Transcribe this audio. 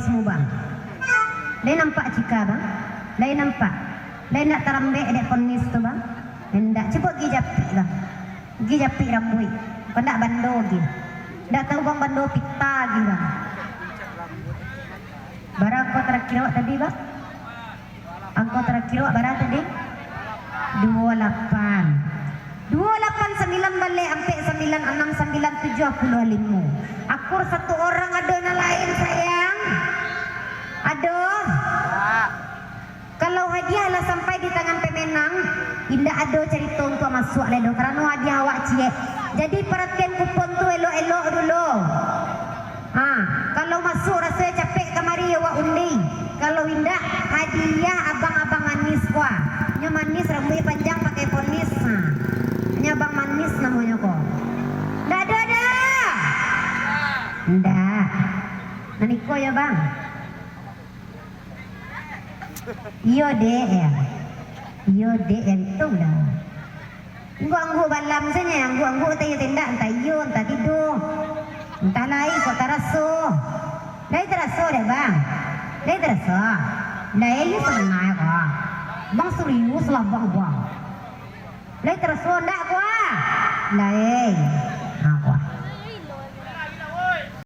ponis mu bang. Lain nampak cika bang. Lain nampak. Lain nak terambek dek ponis tu bang. Hendak cuba gi japik bang. Gi japik rambut. Pendak bando gi. Ndak tahu bang bando pita gi bang. Barang kau terakhir tadi bang. Angkau terakhir barang tadi 28 9 balik sampai 96 9 75. Akur satu orang ada na lain sayang. Aduh. Kalau hadiah lah sampai di tangan pemenang, indah ada cerita untuk masuk ledo kerana hadiah awak cie. Jadi perhatian kupon tu elok-elok dulu. Kalau masuk rasa capek kamari awak undi. Kalau indah hadiah abang-abang manis kuah. Nya manis rambutnya panjang pakai ponis. Nya abang manis namanya kok. Ndak ada dah. Ndak. Naniko ya bang. Iyo dek ya. Iyo dek yang itu dah. Anggu balam saja. Anggu tayo tindak. Entah iyo, entah tidur. Entah lain kok teraso. Lain teraso deh bang. Lain teraso. Lain ini senang kok. Bang serius lah bang. Lain teraso ndak kok. Lain.